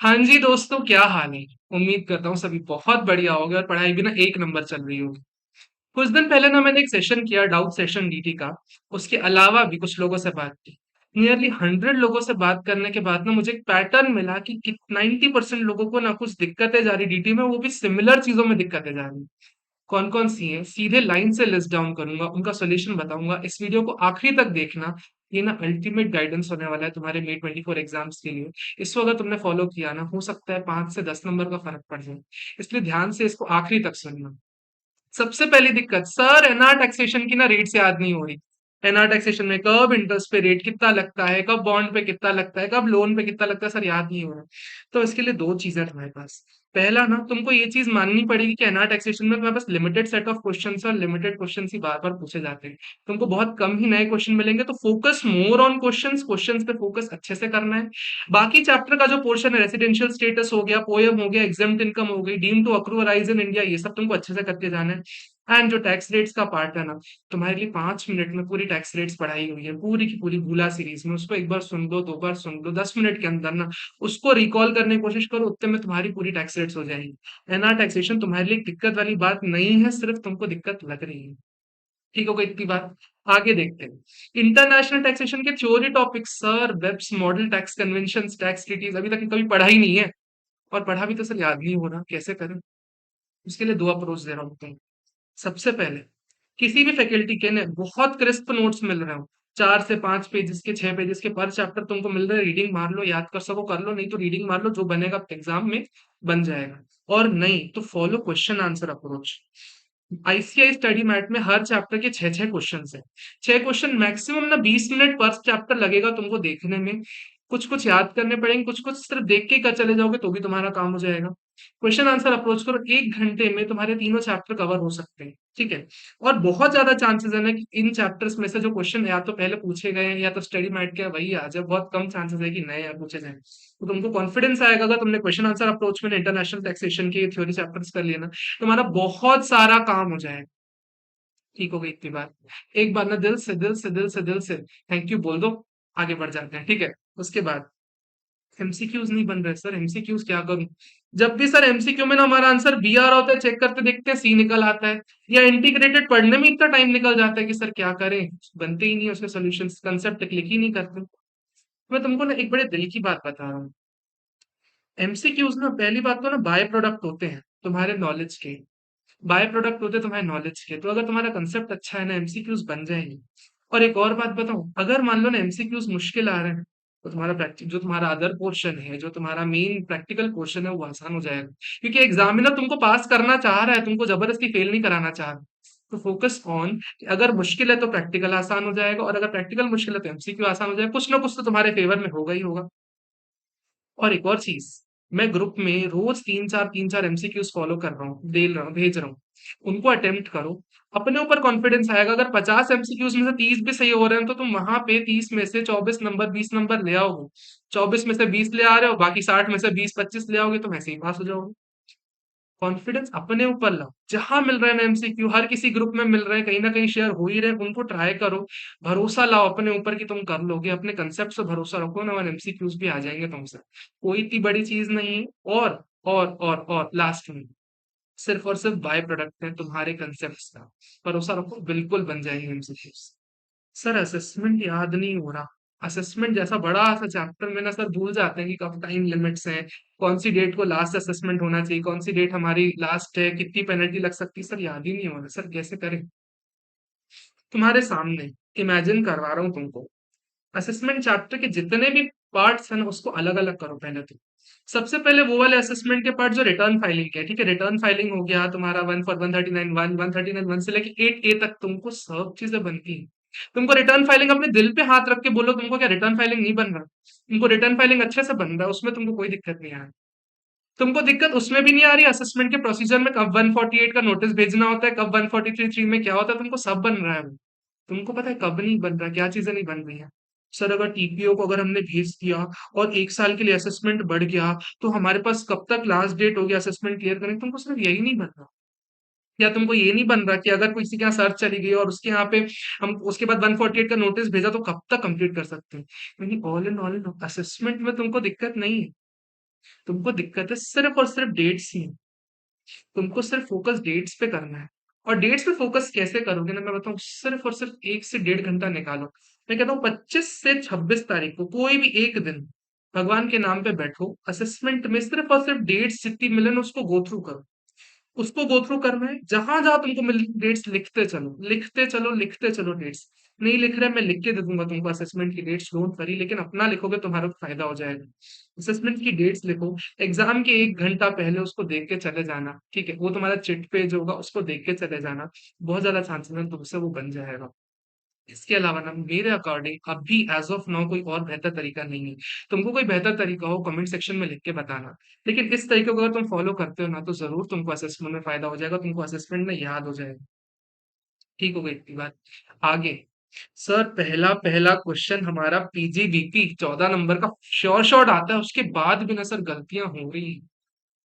हाँ जी दोस्तों, क्या हाल है? उम्मीद करता हूँ सभी बहुत बढ़िया होगे और पढ़ाई भी ना एक नंबर चल रही होगी। कुछ दिन पहले ना मैंने एक सेशन किया, डाउट सेशन डीटी का। उसके अलावा भी कुछ लोगों से बात की। नियरली 100 लोगों से बात करने के बाद ना मुझे एक पैटर्न मिला कि 90% लोगों को ना कुछ दिक्कतें जा रही डीटी में, वो भी सिमिलर चीजों में दिक्कतें जा रही। कौन-कौन सी हैं? सीधे लाइन से लिस्ट डाउन करूँगा, उनका सॉल्यूशन बताऊँगा। इस वीडियो को आखिरी तक देखना। ये ना अल्टीमेट गाइडेंस होने वाला है तुम्हारे मे 24 एग्ज़ाम्स के लिए। इसको अगर तुमने फॉलो किया ना, हो सकता है 5 से 10 नंबर का फ़र्क पड़ जाए। इसलिए ध्यान से इसको आखिरी तक सुनना। सबसे पहली दिक्कत, सर एनआर टैक्सेशन की ना रेट्स याद नहीं हो रही। एनआर टैक्सेशन में कब इंटरेस्ट पे रेट कितना लगता है, कब बॉन्ड पे कितना लगता है, कब लोन पे कितना लगता है, सर याद नहीं हो रहा। तो इसके लिए दो चीजें हैं तुम्हारे पास। पहला ना, तुमको ये चीज माननी पड़ेगी कि एनआर टैक्सेशन में तुम्हारे पास लिमिटेड सेट ऑफ क्वेश्चन और लिमिटेड क्वेश्चन ही बार बार पूछे जाते हैं। तुमको बहुत कम ही नए क्वेश्चन मिलेंगे, तो फोकस मोर ऑन क्वेश्चंस पे फोकस अच्छे से करना है। बाकी चैप्टर का जो पोर्शन है, रेसिडेंशियल स्टेटस हो गया, पोयम हो गया, एग्जेम्प्ट इनकम हो गई, deem to accrue arise in India, ये सब तुमको अच्छे से करके जाना है। एंड जो टैक्स रेट्स का पार्ट है ना, तुम्हारे लिए 5 मिनट में पूरी टैक्स रेट्स पढ़ाई हुई है, पूरी की पूरी भूला सीरीज में। उसको एक बार सुन लो, दो बार सुन लो, 10 मिनट के अंदर ना उसको रिकॉल करने की कोशिश करो, उतने में तुम्हारी पूरी टैक्स रेट्स हो जाएगी। एनआर टैक्सेशन तुम्हारे लिए एक दिक्कत वाली बात नहीं है, सिर्फ तुमको दिक्कत लग रही है। ठीक हो गई इतनी बात? आगे देखते हैं। इंटरनेशनल टैक्सेशन के थ्योरी टॉपिक, सर वेब्स model tax convention tax treaties अभी तक कभी पढ़ा ही नहीं है। और पढ़ा भी तो सर याद नहीं हो रहा, कैसे करें? उसके लिए दो अप्रोच दे रहा हूँ। सबसे पहले, किसी भी फैकल्टी के ने बहुत क्रिस्प नोट्स मिल रहे हो, 4 से 5 पेजेस के, 6 पेजेस के पर चैप्टर तुमको मिल रहे हैं, रीडिंग मार लो, याद कर सको कर लो, नहीं तो रीडिंग मार लो, जो बनेगा एग्जाम में बन जाएगा। और नहीं तो follow question answer approach. ICI study mat में हर चैप्टर के 6 6 क्वेश्चन है। 6 क्वेश्चन मैक्सिमम ना 20 मिनट पर चैप्टर लगेगा तुमको देखने में। कुछ कुछ याद करने पड़ेंगे, कुछ कुछ सिर्फ देख के कर चले जाओगे तो भी तुम्हारा काम हो जाएगा। क्वेश्चन आंसर अप्रोच करो, 1 घंटे में तुम्हारे तीनों चैप्टर कवर हो सकते हैं। ठीक है। और बहुत ज्यादा चांसेस है ना कि इन चैप्टर्स में से जो क्वेश्चन या तो पहले पूछे गए हैं या तो स्टडी मैट के वही आ जाए, बहुत कम चांसेस है कि नए या पूछे जाए। तो तुमको कॉन्फिडेंस आएगा अगर तुमने क्वेश्चन आंसर अप्रोच में इंटरनेशनल टैक्सेशन के थ्योरी चैप्टर्स कर लिए ना, तुम्हारा बहुत सारा काम हो जाएगा। ठीक हो गई इतनी बात? एक बार ना दिल से दिल से दिल से दिल से थैंक यू बोल दो। आगे बढ़ जाते हैं, ठीक है। उसके बाद एमसीक्यूज नहीं बन रहे सर, एमसीक्यूज क्या करूं? जब भी सर एमसीक्यू में ना हमारा आंसर बी आ रहा होता है, चेक करते देखते हैं सी निकल आता है, या इंटीग्रेटेड पढ़ने में इतना टाइम निकल जाता है कि सर क्या करें, बनते ही नहीं है उसके सॉल्यूशंस, कंसेप्ट क्लिक ही नहीं करते। मैं तुमको ना एक बड़े दिल की बात बता रहा हूँ। एमसीक्यूज ना पहली बात तो ना बाय प्रोडक्ट होते हैं तुम्हारे नॉलेज के। बाय प्रोडक्ट होते हैं तुम्हारे नॉलेज के, तो अगर तुम्हारा कंसेप्ट अच्छा है ना, एमसीक्यूज बन जाएंगे। और एक और बात बताऊं, अगर मान लो ना एमसीक्यूज मुश्किल आ रहे हैं, तो तुम्हारा प्रैक्टिस जो तुम्हारा अदर पोर्शन है, जो तुम्हारा मेन प्रैक्टिकल पोर्शन है, वो आसान हो जाएगा। क्योंकि एग्जामिनर तुमको पास करना चाह रहा है, तुमको जबरदस्ती फेल नहीं कराना चाह रहा। तो फोकस ऑन, अगर मुश्किल है तो प्रैक्टिकल आसान हो जाएगा, और अगर प्रैक्टिकल मुश्किल है तो एमसीक्यू आसान हो जाएगा। कुछ ना कुछ तो तुम्हारे फेवर में होगा ही होगा। और एक और चीज, मैं ग्रुप में रोज तीन चार एमसीक्यूज फॉलो कर रहा हूँ, दे रहा हूँ, भेज रहा हूँ। उनको अटेम्प्ट करो। अपने ऊपर कॉन्फिडेंस आएगा। अगर 50 एमसीक्यूज में से 30 भी सही हो रहे हैं, तो तुम वहां पे 30 में से 24 नंबर, 20 नंबर ले आओगे। 24 में से 20 ले आ रहे हो, बाकी 60 में से 20 25 ले आओगे, तुम ऐसे ही पास हो जाओगे। कॉन्फिडेंस अपने ऊपर लाओ। जहां मिल रहे हैं ना एमसीक्यू, हर किसी ग्रुप में मिल रहे हैं, कहीं ना कहीं शेयर हो ही रहे हैं, उनको ट्राई करो। भरोसा लाओ अपने ऊपर कि तुम कर लोगे, अपने कंसेप्ट से भरोसा रखो ना, और एमसीक्यूज भी आ जाएंगे तुमसे। कोई इतनी बड़ी चीज नहीं है। और लास्ट में, सिर्फ और सिर्फ बाय प्रोडक्ट है तुम्हारे कंसेप्ट का। भरोसा रखो, बिल्कुल बन जाएंगे एमसीक्यूज। सर असेसमेंट याद नहीं हो रहा। असेसमेंट जैसा बड़ा सा चैप्टर में ना सर भूल जाते हैं कि कब टाइम लिमिट्स हैं, कौन सी डेट को लास्ट असेसमेंट होना चाहिए, कौन सी डेट हमारी लास्ट है, कितनी पेनल्टी लग सकती है, सर याद ही नहीं हो रहा। सर कैसे करें? तुम्हारे सामने इमेजिन करवा रहा हूँ तुमको। असेसमेंट चैप्टर के जितने भी पार्ट्स हैं ना, उसको अलग अलग करो पहले तो। सबसे पहले वो वाले असेसमेंट के पार्ट जो रिटर्न फाइलिंग के हैं, ठीक है। रिटर्न फाइलिंग हो गया तुम्हारा 1 for 139 139 से लेके 8A तक, तुमको सब चीजें बनती हैं। तुमको रिटर्न फाइलिंग अपने दिल पे हाथ रख के बोलो, तुमको क्या रिटर्न फाइलिंग नहीं बन रहा? तुमको रिटर्न फाइलिंग अच्छे से बन रहा है, उसमें तुमको कोई दिक्कत नहीं आ रही। तुमको दिक्कत उसमें भी नहीं आ रही, असेसमेंट के प्रोसीजर में कब 148 का नोटिस भेजना होता है, कब 143 में क्या होता है, तुमको सब बन रहा है वो। तुमको पता है कब नहीं बन रहा, क्या चीजें नहीं बन रही है? सर अगर टीपीओ को अगर हमने भेज दिया और 1 साल के लिए असेसमेंट बढ़ गया, तो हमारे पास कब तक लास्ट डेट हो गया असेसमेंट क्लियर करने की? तुमको सिर्फ यही नहीं बन रहा। या तुमको ये नहीं बन रहा कि अगर किसी के यहाँ सर्च चली गई और उसके यहाँ पे हम उसके बाद 148 का नोटिस भेजा, तो कब तक कंप्लीट कर सकते हैं? यानी ऑल इन ऑल असेसमेंट में तुमको दिक्कत नहीं है। तुमको दिक्कत है सिर्फ और सिर्फ डेट्स में। तुमको सिर्फ फोकस डेट्स पे करना है। और डेट्स पे फोकस कैसे करोगे ना, मैं बताऊं, सिर्फ और सिर्फ 1 से 1.5 घंटा निकालो। मैं कहता हूँ 25 से 26 तारीख को कोई भी एक दिन भगवान के नाम पे बैठो, असेसमेंट में सिर्फ और सिर्फ डेट्स जितनी मिले ना उसको गो थ्रू करो। उसको गो थ्रू करना है, जहां जहां तुमको मिल डेट्स लिखते चलो, लिखते चलो, लिखते चलो डेट्स। नहीं लिख रहे, मैं लिख के दे दूंगा तुमको असेसमेंट की डेट्स, डोंट वरी, लेकिन अपना लिखोगे तुम्हारा फायदा हो जाएगा। असेसमेंट की डेट्स लिखो, एग्जाम के 1 घंटा पहले उसको देख के चले जाना, ठीक है, वो तुम्हारा चिट पेज होगा, उसको देख के चले जाना। बहुत ज्यादा चांसेस है तुमसे वो बन जाएगा। इसके अलावा ना मेरे अकॉर्डिंग अभी एज ऑफ नाउ कोई और बेहतर तरीका नहीं है। तुमको कोई बेहतर तरीका हो कमेंट सेक्शन में लिख के बताना। लेकिन इस तरीके को अगर तुम फॉलो करते हो ना तो जरूर तुमको असेसमेंट में फायदा हो जाएगा, तुमको असेसमेंट में याद हो जाएगा। ठीक हो गई इतनी बात। आगे, सर पहला पहला क्वेश्चन हमारा पीजीबीपी 14 नंबर का श्योर शॉट आता है, उसके बाद भी ना सर गलतियां हो रही है।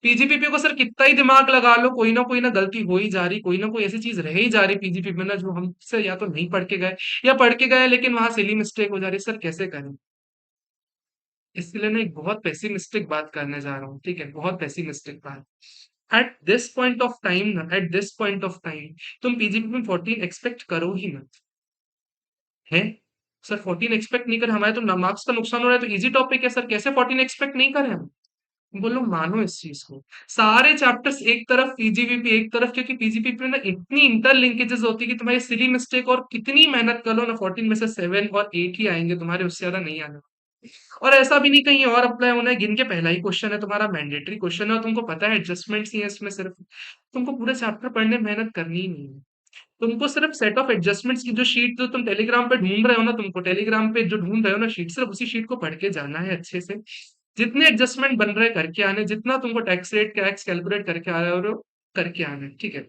पीजीपीपी को सर कितना ही दिमाग लगा लो, कोई ना गलती हो ही जा रही, कोई ना कोई ऐसी चीज रह ही जा रही पीजीपीपी में ना, जो हमसे या तो नहीं पढ़ के गए या पढ़ के गए लेकिन वहां सिली मिस्टेक हो जा रही है। सर कैसे करें? इसलिए ना एक बहुत पेसिमिस्टिक बात करने जा रहा हूँ, ठीक है, बहुत पेसिमिस्टिक बात। At this point of time ना, at this point of time तुम पीजीपी में 14 एक्सपेक्ट करो ही मत। है सर 14 एक्सपेक्ट नहीं कर, हमारे तो मार्क्स का नुकसान हो रहा है, तो इजी टॉपिक है सर, कैसे 14 एक्सपेक्ट नहीं करें हम? बोलो मानो इस चीज को। सारे चैप्टर्स एक तरफ, पीजीपीपी एक तरफ, क्योंकि पीजीपीपी में ना इतनी इंटरलिंकेजेस होती है कि तुम्हारी सिली मिस्टेक और कितनी मेहनत कर लो ना, 14 में से 7 और 8 ही आएंगे तुम्हारे, उससे ज्यादा नहीं आने। और ऐसा भी नहीं कहीं और अप्लाई होना है, गिन के पहला ही क्वेश्चन है तुम्हारा, मैंडेटरी क्वेश्चन है, और तुमको पता है एडजस्टमेंट्स ही है इसमें सिर्फ। तुमको पूरे चैप्टर पढ़ने में मेहनत करनी ही नहीं है। तुमको सिर्फ सेट ऑफ एडजस्टमेंट्स की जो शीट जो तुम टेलीग्राम पे ढूंढ रहे हो ना, तुमको टेलीग्राम पे जो ढूंढ रहे हो ना शीट, सिर्फ उसी शीट को पढ़ के जाना है अच्छे से। जितने एडजस्टमेंट बन रहे हैं करके आने, जितना तुमको टैक्स रेट टैक्स कैलकुलेट करके आ रहे हो करके आना है, ठीक है।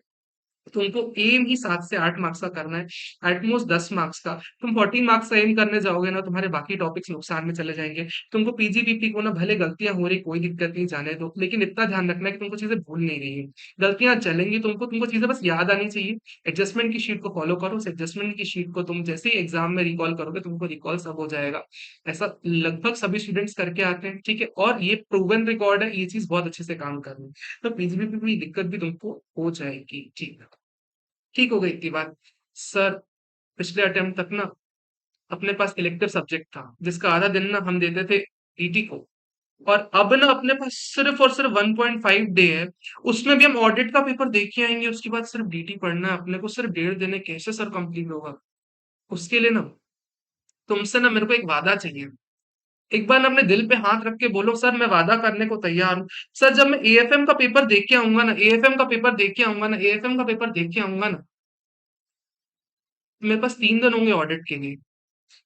तुमको एम ही 7 से 8 मार्क्स का करना है, एटमोस्ट 10 मार्क्स का। तुम 14 मार्क्स का एम करने जाओगे ना, तुम्हारे बाकी टॉपिक्स नुकसान में चले जाएंगे। तुमको पीजीपीपी को ना भले गलतियां हो रही, कोई दिक्कत नहीं, जाने दो, लेकिन इतना ध्यान रखना है कि तुमको चीजें भूल नहीं रही है। गलतियां चलेंगी, तुमको तुमको चीजें बस याद आनी चाहिए। एडजस्टमेंट की शीट को फॉलो करो, उस एडजस्टमेंट की शीट को तुम जैसे ही एग्जाम में रिकॉल करोगे तुमको रिकॉल सब हो जाएगा। ऐसा लगभग सभी स्टूडेंट्स करके आते हैं, ठीक है, और ये प्रूवन रिकॉर्ड है, ये चीज बहुत अच्छे से काम कर रही है। तो पीजीपीपी में दिक्कत भी तुमको हो जाएगी, ठीक है। ठीक हो गई इतनी बात। सर पिछले अटेम्प्ट तक ना अपने पास इलेक्टिव सब्जेक्ट था जिसका आधा दिन ना हम देते थे डीटी को, और अब ना अपने पास सिर्फ और सिर्फ 1.5 डे है। उसमें भी हम ऑडिट का पेपर देख के आएंगे, उसके बाद सिर्फ डीटी पढ़ना है अपने को, सिर्फ 1.5 दिन है, कैसे सर कंप्लीट होगा? उसके लिए ना तुमसे ना मेरे को एक वादा चाहिए। एक बार ना अपने दिल पे हाथ रख के बोलो, सर मैं वादा करने को तैयार हूँ। सर जब मैं एएफएम का पेपर देख के आऊंगा ना, एएफएम का पेपर देख के आऊंगा ना, एएफएम का पेपर देख के आऊंगा ना, मेरे पास 3 दिन होंगे ऑडिट के लिए।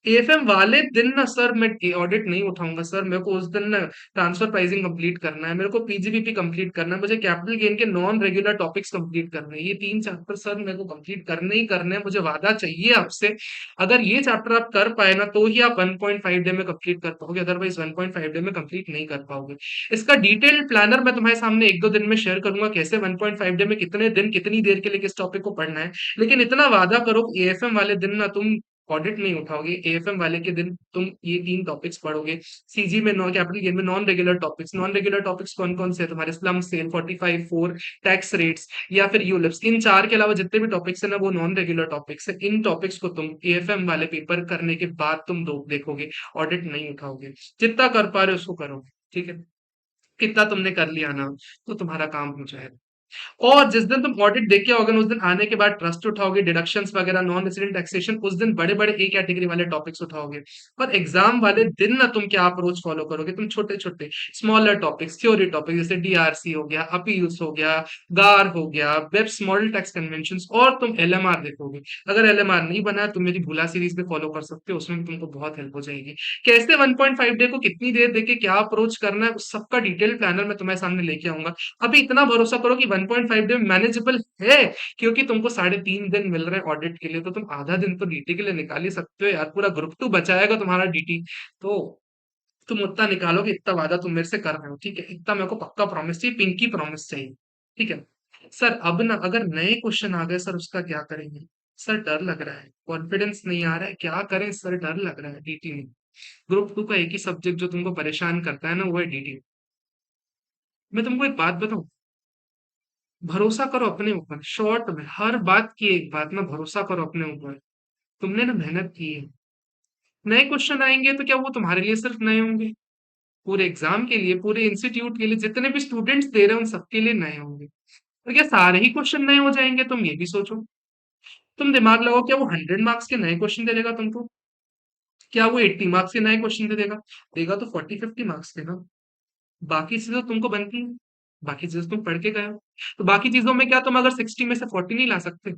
एएफएम वाले दिन ना सर मैं ऑडिट नहीं उठाऊंगा सर, मेरे को उस दिन ना ट्रांसफर प्राइसिंग कंप्लीट करना है, मेरे को पीजीबीपी कंप्लीट करना है, मुझे कैपिटल गेन के नॉन रेगुलर टॉपिक्स कंप्लीट करने हैं, ये 3 चैप्टर सर मेरे को कंप्लीट करने ही करने हैं, मुझे वादा चाहिए आपसे। अगर ये चैप्टर आप कर पाए ना तो ही आप 1.5 डे में कंप्लीट कर पाओगे, अदरवाइज 1.5 डे में कंप्लीट नहीं कर पाओगे। इसका डिटेल्ड प्लानर मैं तुम्हारे सामने 1-2 दिन में शेयर करूंगा, कैसे 1.5 डे में कितने दिन कितनी देर के लिए किस टॉपिक को पढ़ना है। लेकिन इतना वादा करो एएफएम वाले दिन ना तुम ऑडिट नहीं उठाओगे, एएफएम वाले के दिन तुम ये 3 टॉपिक्स पढ़ोगे। सीजी में नॉन कैपिटल गेन में non regular topics, non regular topics कौन कौन से है तुम्हारे? स्लम सेल, 45 4, टैक्स रेट्स, या फिर यूलिप्स। इन 4 के अलावा जितने भी टॉपिक्स है ना वो नॉन रेगुलर टॉपिक्स है। इन टॉपिक्स को तुम एएफएम वाले पेपर करने के बाद तुम दो देखोगे, ऑडिट नहीं उठाओगे। जितना कर पा रहे हो उसको करो, ठीक है। कितना तुमने कर लिया ना तो तुम्हारा काम हो जाएगा। और जिस दिन तुम ऑडिट देख के आओगे ना, उस दिन आने के बाद ट्रस्ट उठाओगे, डिडक्शंस वगैरह, नॉन रेसिडेंट टैक्सेशन, उस दिन बड़े बड़े ए कैटेगरी वाले टॉपिक्स उठाओगे। और एग्जाम वाले दिन ना तुम क्या अप्रोच फॉलो करोगे? तुम छोटे छोटे स्मॉलर टॉपिक्स, थ्योरी टॉपिक, जैसे डीआरसी हो गया, अपील्स हो गया, गार हो गया, वेब्स मॉडल टैक्स कन्वेंशन, और तुम एलएमआर देखोगे। अगर एलएमआर नहीं बना है, तुम मेरी भूला सीरीज पे फॉलो कर सकते हो, उसमें भी तुमको बहुत हेल्प हो जाएगी। कैसे 1.5 डे को कितनी देर देके क्या अप्रोच करना है, उस सबका डिटेल प्लानर मैं तुम्हारे सामने लेके आऊंगा। अभी इतना भरोसा करो कि 1.5 डे मैनेजेबल है, क्योंकि तुमको 3.5 दिन मिल रहे हैं ऑडिट के लिए, तो तुम आधा दिन तो डीटी के लिए निकाल ही सकते हो यार, पूरा ग्रुप 2 बचाएगा तुम्हारा डीटी। तो तुम उतना निकालोगे, इतना वादा तुम मेरे से कर रहे हो, ठीक है, इतना मेरे को पक्का प्रॉमिस चाहिए, पिंकी प्रॉमिस चाहिए, ठीक है। सर अब ना अगर नए क्वेश्चन आ गए सर, उसका क्या करेंगे? सर डर लग रहा है, कॉन्फिडेंस नहीं आ रहा है, क्या करें सर, डर लग रहा है डीटी में। ग्रुप 2 का एक ही सब्जेक्ट जो तुमको परेशान करता है ना वो है डीटी। मैं तुमको एक बात बताऊं, भरोसा करो अपने ऊपर। शॉर्ट में हर बात की एक बात ना, भरोसा करो अपने ऊपर। तुमने ना मेहनत की है। नए क्वेश्चन आएंगे तो क्या वो तुम्हारे लिए सिर्फ नए होंगे? पूरे एग्जाम के लिए, पूरे इंस्टीट्यूट के लिए, जितने भी स्टूडेंट्स दे रहे हैं उन सबके लिए नए होंगे। तो क्या सारे ही क्वेश्चन नए हो जाएंगे? तुम ये भी सोचो। तुम दिमाग लगाओ, क्या वो 100 मार्क्स के नए क्वेश्चन दे देगा तुमको? क्या वो 80 मार्क्स के नए क्वेश्चन दे देगा? देगा तो 40-50 मार्क्स के ना। बाकी चीजें तो तुमको बनती हैं। बाकी चीजें तुम पढ़ के गए हो। तो बाकी चीजों में क्या तुम अगर 60 में से 40 नहीं ला सकते?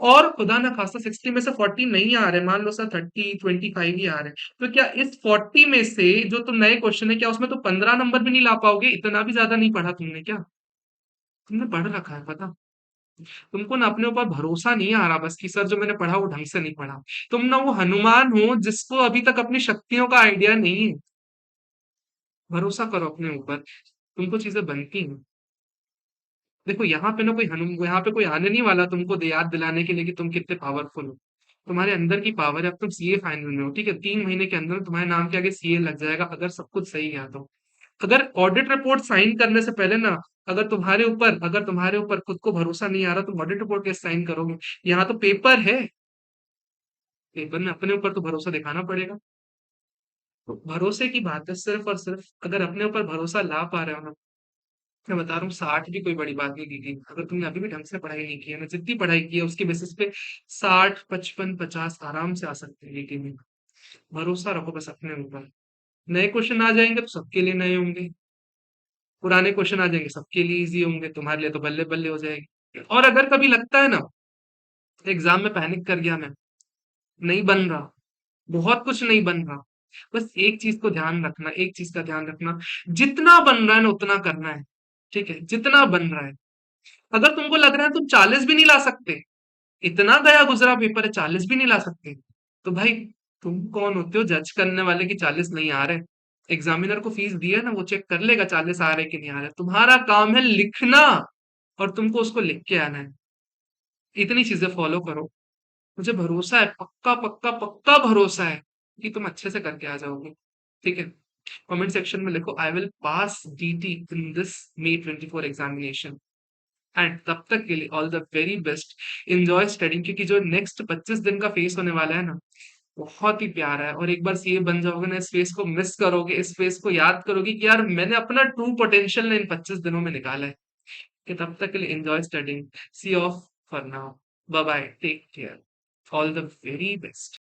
और खुदा ना खास्ता 60 में से 40 नहीं आ रहे, मान लो सर 30-25 ही आ रहे, तो क्या इस 40 में से जो तुम नए क्वेश्चन है, क्या उसमें तो 15 नंबर भी नहीं ला पाओगे? इतना भी ज्यादा नहीं पढ़ा तुमने क्या? तुमने पढ़ रखा है, पता। तुमको ना अपने ऊपर भरोसा नहीं आ रहा, बस कि सर जो मैंने पढ़ा वो ढंग से नहीं पढ़ा। तुम ना वो हनुमान हो जिसको अभी तक अपनी शक्तियों का आइडिया नहीं है। भरोसा करो अपने ऊपर, तुमको चीजें बनती हैं। देखो यहाँ पे ना कोई हनुम यहाँ पे कोई आने नहीं वाला तुमको याद दिलाने के लिए कि तुम कितने पावरफुल हो। तुम्हारे अंदर की पावर है। अब तुम सीए फाइनल में हो, ठीक है, 3 महीने के अंदर तुम्हारे नाम के आगे सीए लग जाएगा, अगर सब कुछ सही गया तो। अगर ऑडिट रिपोर्ट साइन करने से पहले ना, अगर तुम्हारे ऊपर खुद को भरोसा नहीं आ रहा, तुम ऑडिट रिपोर्ट कैसे साइन करोगे? यहाँ तो पेपर है। पेपर में अपने ऊपर तो भरोसा दिखाना पड़ेगा। तो भरोसे की बात है, सिर्फ और सिर्फ अगर अपने ऊपर भरोसा ला पा रहे हो ना। मैं बता रहा हूँ, 60 भी कोई बड़ी बात नहीं दी थी। अगर तुमने अभी भी ढंग से पढ़ाई नहीं की है ना, जितनी पढ़ाई की है उसके बेसिस पे 60, 55, 50 आराम से आ सकते हैं ईटी में। भरोसा रखो बस अपने ऊपर। नए क्वेश्चन आ जाएंगे तो सबके लिए नए होंगे, पुराने क्वेश्चन आ जाएंगे सबके लिए इजी होंगे, तुम्हारे लिए तो बल्ले बल्ले हो जाएगी। और अगर कभी लगता है ना एग्जाम में पैनिक कर गया मैं, नहीं बन रहा, बहुत कुछ नहीं बन रहा, बस एक चीज को ध्यान रखना, एक चीज का ध्यान रखना, जितना बन रहा है ना उतना करना है। ठीक है, जितना बन रहा है। अगर तुमको लग रहा है तुम 40 भी नहीं ला सकते, इतना गया गुजरा पेपर है, 40 भी नहीं ला सकते, तो भाई तुम कौन होते हो जज करने वाले कि 40 नहीं आ रहे? एग्जामिनर को फीस दी है ना, वो चेक कर लेगा 40 आ रहे कि नहीं आ रहे। तुम्हारा काम है लिखना, और तुमको उसको लिख के आना है। इतनी चीजें फॉलो करो। मुझे भरोसा है, पक्का पक्का पक्का भरोसा है कि तुम अच्छे से करके आ जाओगे। ठीक है, कमेंट सेक्शन में लिखो, I will pass DT in this May 24 examination. And तब तक के लिए all the very best. Enjoy studying, क्योंकि जो नेक्स्ट 25 दिन का फेस होने वाला है ना, बहुत ही प्यारा है। और एक बार सीए बन जाओगे ना, इस फेस को मिस करोगे, इस फेस को याद करोगे कि यार मैंने अपना ट्रू पोटेंशियल इन 25 दिनों में निकाला है। कि तब तक के लिए enjoy studying. See off for now. Bye bye, take care, all the very best.